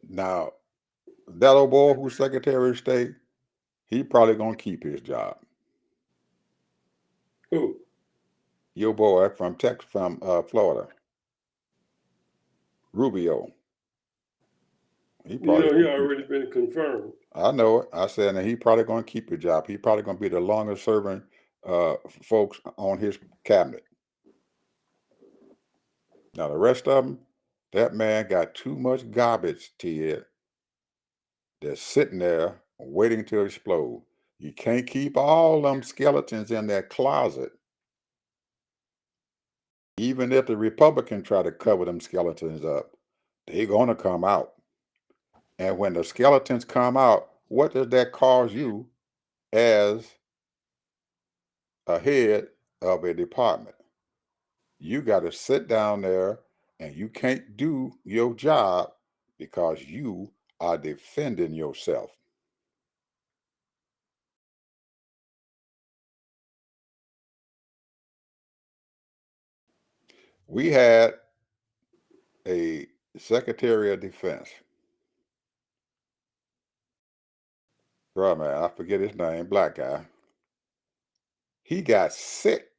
Now that old boy who's Secretary of State, he probably gonna keep his job. Who? Your boy from Florida, Rubio. He You probably know, he gonna keep. already been confirmed. I know it. I said, and he probably gonna keep his job. He probably gonna be the longest serving folks on his cabinet. Now the rest of them, that man got too much garbage, Ted, that's sitting there waiting to explode. You can't keep all them skeletons in that closet. Even if the Republican try to cover them skeletons up, they gonna come out. And when the skeletons come out, what does that cause you as a head of a department? You got to sit down there and you can't do your job because you are defending yourself. We had a Secretary of Defense. Bro, man, I forget his name, black guy. He got sick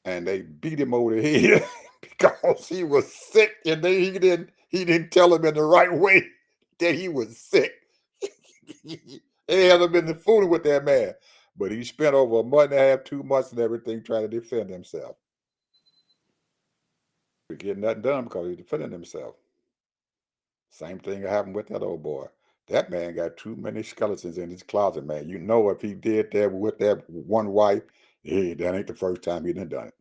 and they beat him over the head because he was sick and he didn't tell him in the right way that he was sick. They had been the fooling with that man. But he spent over a month and a half, 2 months and everything trying to defend himself. But getting nothing done because he's defending himself. Same thing happened with that old boy. That man got too many skeletons in his closet, man. You know, if he did that with that one wife, that ain't the first time he done it.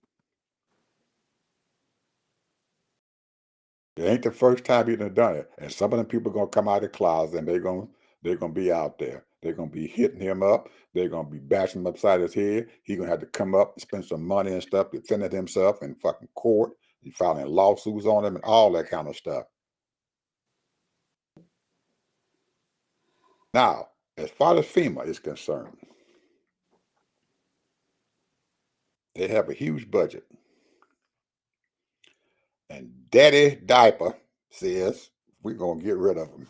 It ain't the first time he done it. And some of them people gonna come out of the closet and they're gonna be out there. They're gonna be hitting him up. They're gonna be bashing him upside his head. He's gonna have to come up and spend some money and stuff defending himself in fucking court. He's filing lawsuits on him and all that kind of stuff. Now, as far as FEMA is concerned, they have a huge budget. And Daddy Diaper says we're going to get rid of them.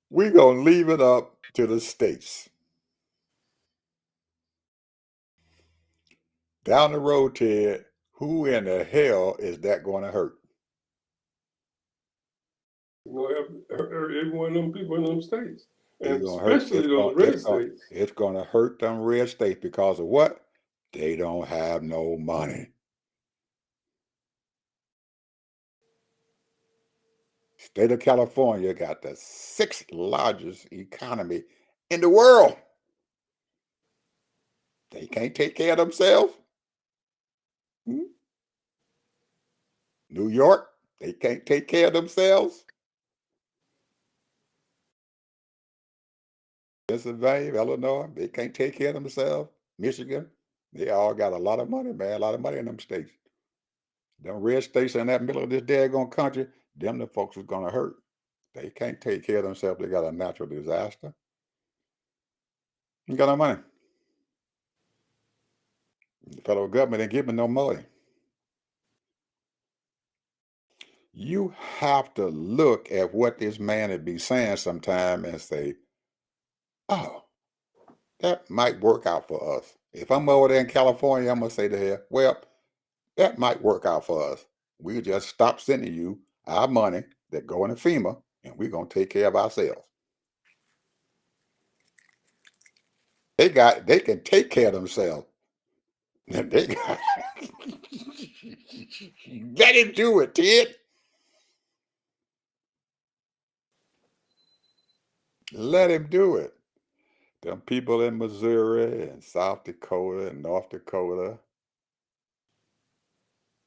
We're going to leave it up to the states. Down the road, Ted, who in the hell is that going to hurt? You know, every one of them people in them states, It's and gonna hurt. especially those red states. It's gonna hurt them red states because of what? They don't have no money. State of California got the 6th largest economy in the world. They can't take care of themselves. New York, they can't take care of themselves. Pennsylvania, Illinois, they can't take care of themselves. Michigan, they all got a lot of money, man. A lot of money in them states. Them red states in that middle of this daggone country, them the folks is gonna hurt. They can't take care of themselves. They got a natural disaster. You got no money. The federal government ain't giving no money. You have to look at what this man would be saying sometime and say, oh, that might work out for us. If I'm over there in California, I'm going to say to her, well, that might work out for us. We just stop sending you our money that go into FEMA, and we're going to take care of ourselves. They can take care of themselves. They got let him do it, Ted. Let him do it. Them people in Missouri and South Dakota and North Dakota,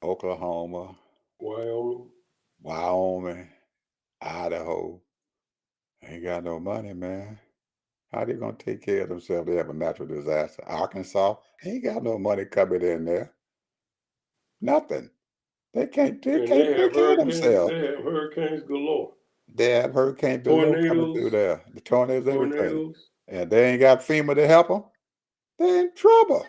Oklahoma, Wyoming, Idaho, ain't got no money, man. How they gonna take care of themselves? They have a natural disaster. Arkansas ain't got no money coming in there. Nothing. They can't And take care of themselves. They have hurricanes galore. They have hurricanes below coming through there. The tornadoes, everything. Tornadoes. And they ain't got FEMA to help them. They're in trouble.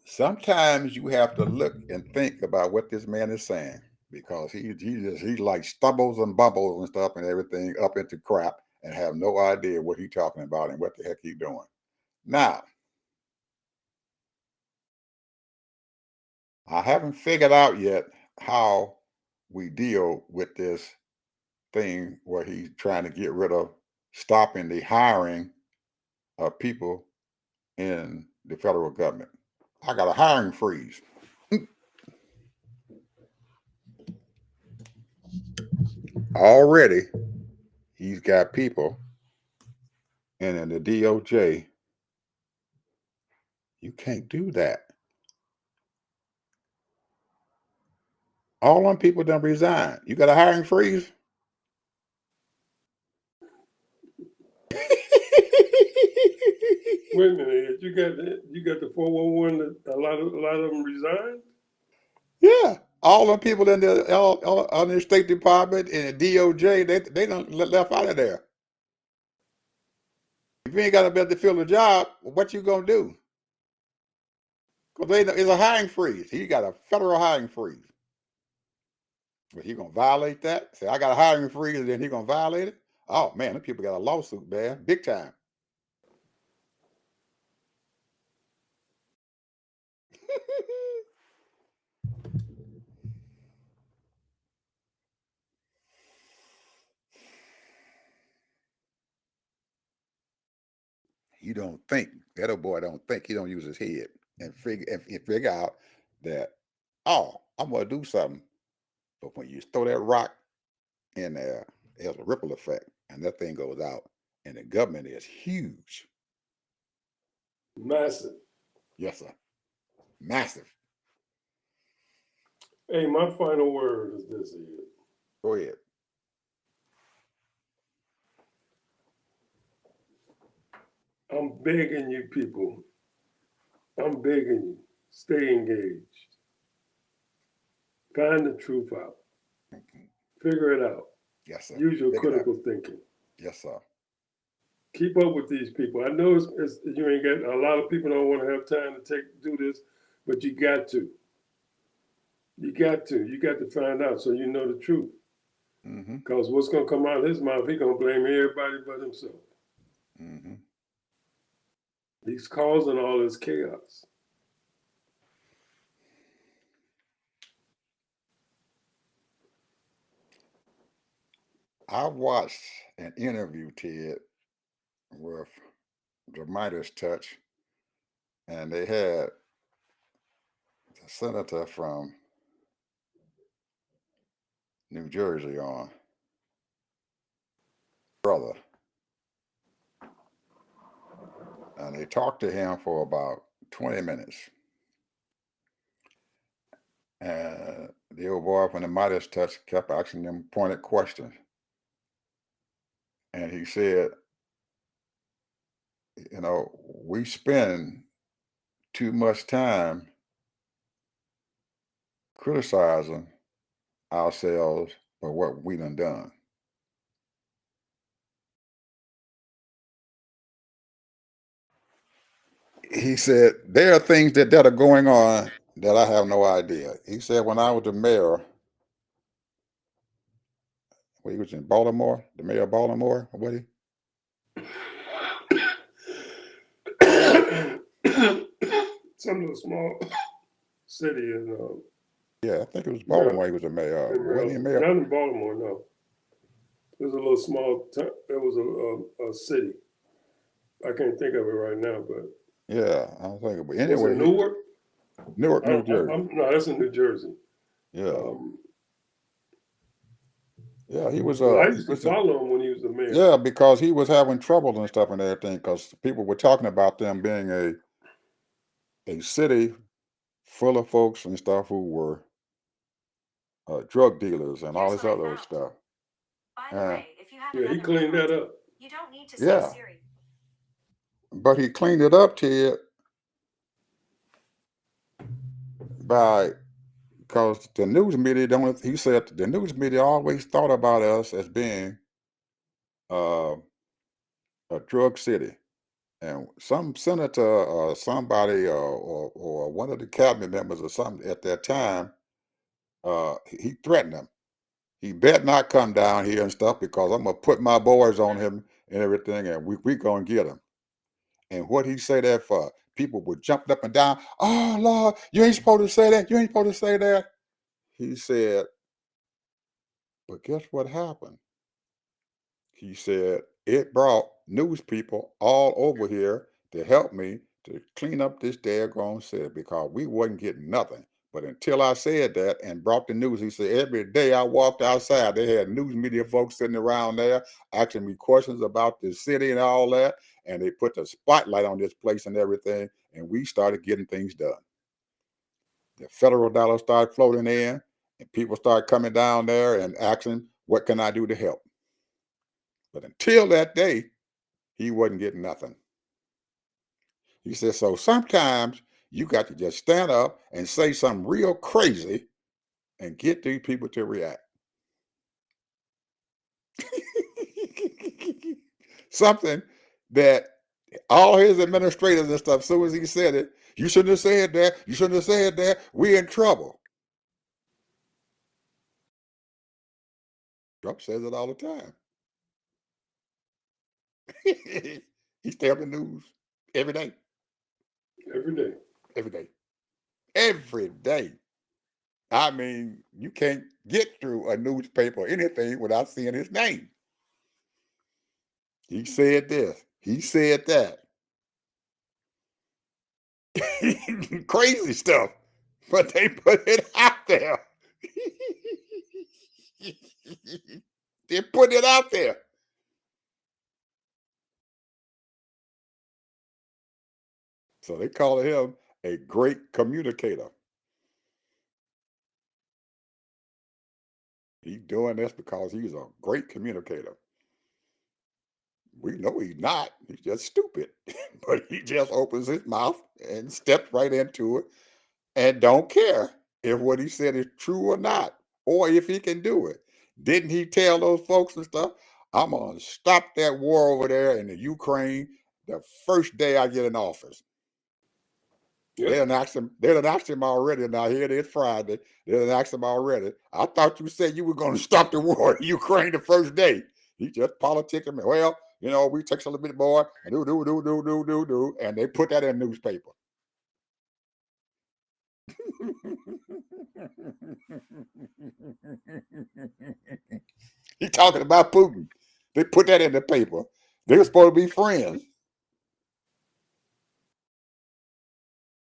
Sometimes you have to look and think about what this man is saying, because he like stumbles and bumbles and stuff and everything up into crap and have no idea what he's talking about and what the heck he's doing. Now, I haven't figured out yet how we deal with this thing where he's trying to get rid of stopping the hiring of people in the federal government. I got a hiring freeze. Already, he's got people in the DOJ. You can't do that. All them people done resign. You got a hiring freeze? Wait a minute, you got the 411 that a lot of them resigned? Yeah. All them people in the State Department and the DOJ, they done left out of there. If you ain't got to be able to fill the job, what you gonna do? Because it's a hiring freeze. He got a federal hiring freeze. But he gonna violate that? Say, I got a hiring freeze, and then he gonna violate it? Oh man, them people got a lawsuit, man. Big time. You don't think. That old boy don't think. He don't use his head and figure out that, oh, I'm gonna do something. But when you throw that rock in there, there's a ripple effect, and that thing goes out. And the government is huge. Massive. Yes, sir. Massive. Hey, my final word is this here. Go ahead. I'm begging you people. I'm begging you. Stay engaged. Find the truth out. Figure it out. Yes, sir. Use your Figure it out. critical thinking. Yes, sir. Keep up with these people. I know you ain't got a lot of people don't want to have time to do this, but you got to. You got to find out so you know the truth. Mm-hmm. Because what's going to come out of his mouth, he's going to blame everybody but himself. Mm-hmm. He's causing all this chaos. I watched an interview, Ted, with the Midas Touch, and they had the senator from New Jersey on, brother, and they talked to him for about 20 minutes. And the old boy from the Midas Touch kept asking them pointed questions. And he said, we spend too much time criticizing ourselves for what we done. He said, there are things that are going on that I have no idea. He said, when I was the mayor, he was in Baltimore, the mayor of Baltimore, or what he? Some little small city in Yeah, I think it was Maryland. Baltimore he was the mayor of. In Wasn't he Maryland. mayor? Not in Baltimore, no. It was a little small town. It was a city. I can't think of it right now, but Yeah, I don't think it. But was it anyway, Newark? Newark, New Jersey. No, that's in New Jersey. Yeah, yeah, he was. But I used to follow him when he was the mayor. Yeah, because he was having trouble and stuff and everything. Because people were talking about them being a city full of folks and stuff who were drug dealers and all this other stuff. Yeah, He cleaned that up. yeah, but he cleaned it up, Ted, by because the news media don't. He said the news media always thought about us as being uh, a drug city, and some senator or somebody or one of the cabinet members or something at that time, he threatened them. He better not come down here and stuff because I'm gonna put my boys on him and everything, and we gonna get him. And what he say that for? People were jumping up and down. Oh Lord, you ain't supposed to say that. You ain't supposed to say that. He said, but guess what happened? He said it brought news people all over here to help me to clean up this daggone city because we wasn't getting nothing. But until I said that and brought the news, he said every day I walked outside, they had news media folks sitting around there asking me questions about the city and all that. And they put the spotlight on this place and everything. And we started getting things done. The federal dollar started floating in, and people started coming down there and asking, what can I do to help? But until that day, he wasn't getting nothing. He said, so sometimes you got to just stand up and say something real crazy and get these people to react. Something that all his administrators and stuff, as soon as he said it, you shouldn't have said that, you shouldn't have said that, we're in trouble. Trump says it all the time. He stay up in the news every day. Every day. Every day. Every day. I mean, you can't get through a newspaper or anything without seeing his name. He said this. He said that. Crazy stuff. But they put it out there. They put it out there. So they call him a great communicator. He's doing this because he's a great communicator. We know he's not. He's just stupid. But he just opens his mouth and steps right into it and don't care if what he said is true or not, or if he can do it. Didn't he tell those folks and stuff, I'm going to stop that war over there in the Ukraine the first day I get in office? They Yep. done asked him. They done asked him already. Now here it is Friday. They done asked him already. I thought you said you were going to stop the war in Ukraine the first day. He just politicking. Well, we take a little bit more and do, and they put that in the newspaper. He talking about Putin. They put that in the paper. They're supposed to be friends.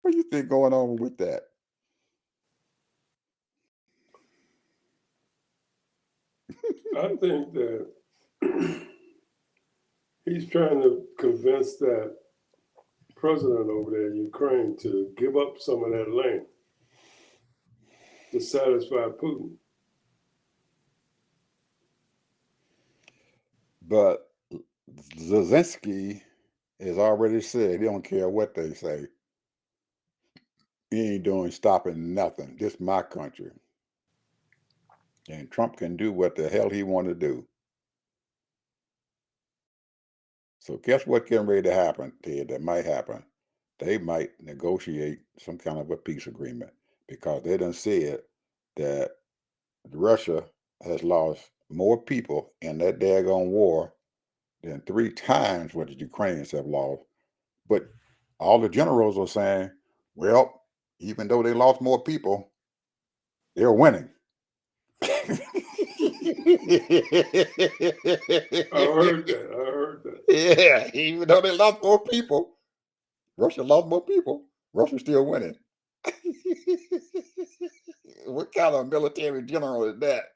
What do you think going on with that? I think that he's trying to convince that president over there in Ukraine to give up some of that land to satisfy Putin. But Zelensky has already said he don't care what they say. He ain't doing stopping nothing. This my country. And Trump can do what the hell he want to do. So guess what getting ready to happen, Ted, that might happen? They might negotiate some kind of a peace agreement because they done said that Russia has lost more people in that daggone war than 3 times what the Ukrainians have lost. But all the generals are saying, well, even though they lost more people, they're winning. I heard that. Yeah, even though they lost more people, Russia lost more people. Russia's still winning. What kind of military general is that?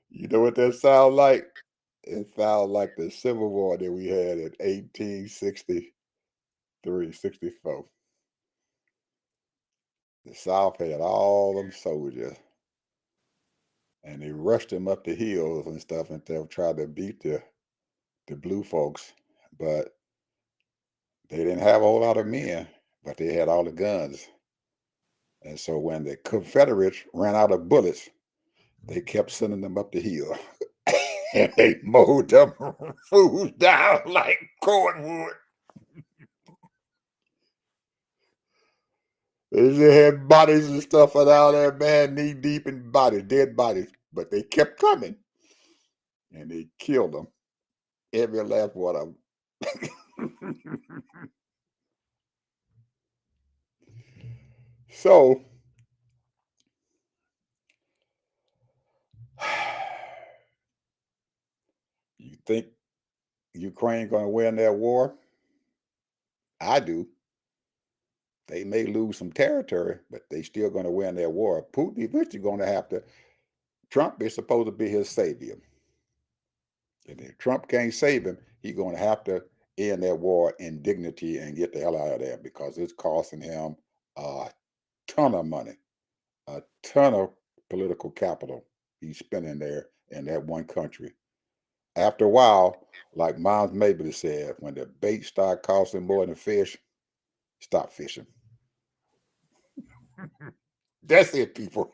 You know what that sounds like? It sounds like the Civil War that we had in 1863, 64. The South had all them soldiers, and they rushed them up the hills and stuff and they tried to beat the blue folks, but they didn't have a whole lot of men, but they had all the guns. And so when the Confederates ran out of bullets, they kept sending them up the hill. And they mowed them fools down like cordwood. They just had bodies and stuff out there, man, knee deep in bodies, dead bodies. But they kept coming. And they killed them. Every last one of them. So you think Ukraine going to win that war? I do. They may lose some territory, but they still going to win that war. Putin eventually going to have to. Trump is supposed to be his savior, and if Trump can't save him, he's going to have to end that war in dignity and get the hell out of there because it's costing him a ton of money, a ton of political capital he's spending there in that one country. After a while, like Miles Mabley said, when the bait start costing more than fish, stop fishing. That's it, people.